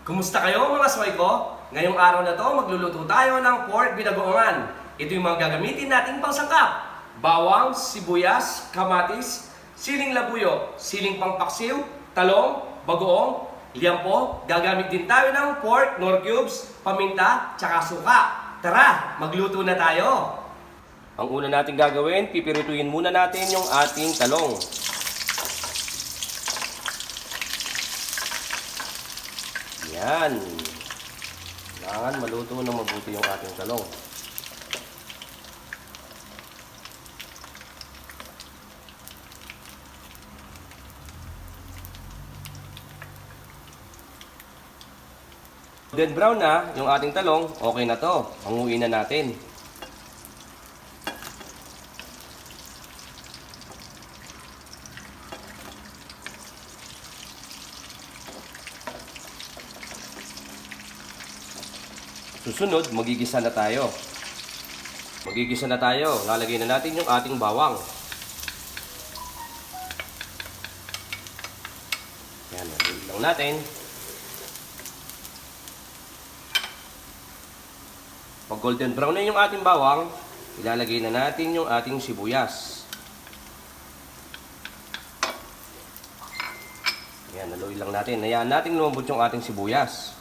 Kumusta kayo mga sway ko? Ngayong araw na to, magluluto tayo ng pork binagoongan. Ito yung mga gagamitin nating pangsangkap. Bawang, sibuyas, kamatis, siling labuyo, siling pangpaksiw, talong, bagoong, liampo. Gagamit din tayo ng pork, nor cubes, paminta, tsaka suka. Tara, magluto na tayo! Ang una natin gagawin, pipirituin muna natin yung ating talong. Yan. Kailangan maluto ng mabuti yung ating talong. Golden brown na yung ating talong, okay na to. Hanguin na natin. Susunod, magigisa na tayo. Lalagay na natin yung ating bawang. Yan, nalagay lang natin. Pag golden brown na yung ating bawang, ilalagay na natin yung ating sibuyas. Yan, naluin lang natin. Hayaan natin lumambot yung ating sibuyas.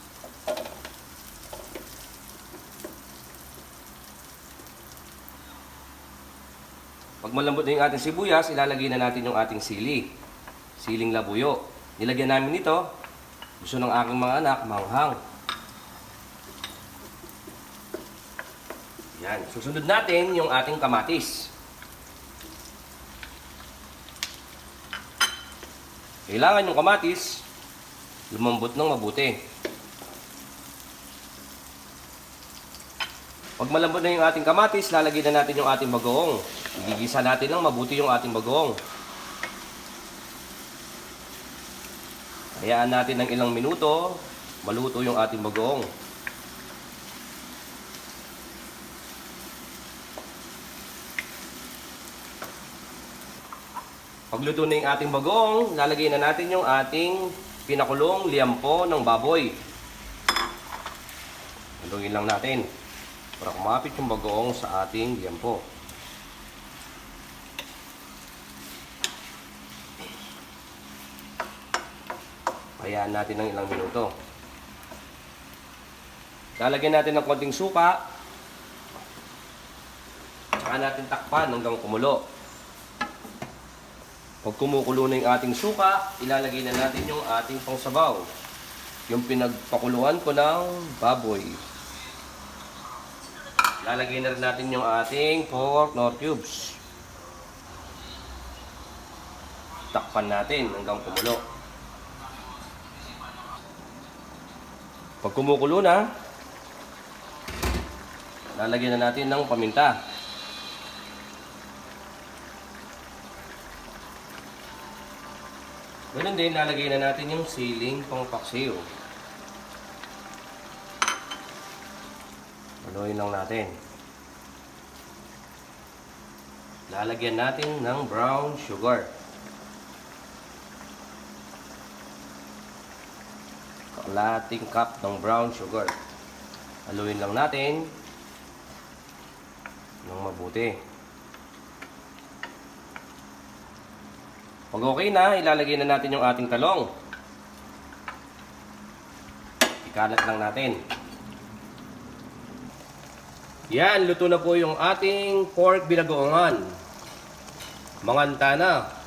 Pag malambot na yung ating sibuyas, ilalagay na natin yung ating siling labuyo. Nilagyan namin ito, gusto ng aking mga anak, manghang. Yan, susunod natin yung ating kamatis. Kailangan yung kamatis, lumambot ng mabuti. Pag malambot na yung ating kamatis, lalagay na natin yung ating bagoong. Igigisa natin ng mabuti yung ating bagoong. Hayaan natin ng ilang minuto, maluto yung ating bagoong. Pagluto na yung ating bagoong, lalagay na natin yung ating pinakulong liampo ng baboy. Haluin lang natin para kumapit yung bagoong sa ating liampo. Hayaan natin ng ilang minuto. Lalagyan natin ng konting suka. Saka natin takpan hanggang kumulo. Pag kumukulo na yung ating suka, ilalagay na natin yung ating pangsabaw. Yung pinagpakuluan ko ng baboy. Lalagay na rin natin yung ating pork nor cubes. Takpan natin hanggang kumulo. Pag kumukulo na, lalagyan na natin ng paminta. Ganun din, lalagay na natin yung siling pangpaksiw. Haluin lang natin. Lalagyan natin ng brown sugar. Kalahating cup ng brown sugar. Haluin lang natin ng mabuti. Pag okay na, ilalagay na natin yung ating talong. Ikalat lang natin. Yan, luto na po yung ating pork binagoongan. Manganta na.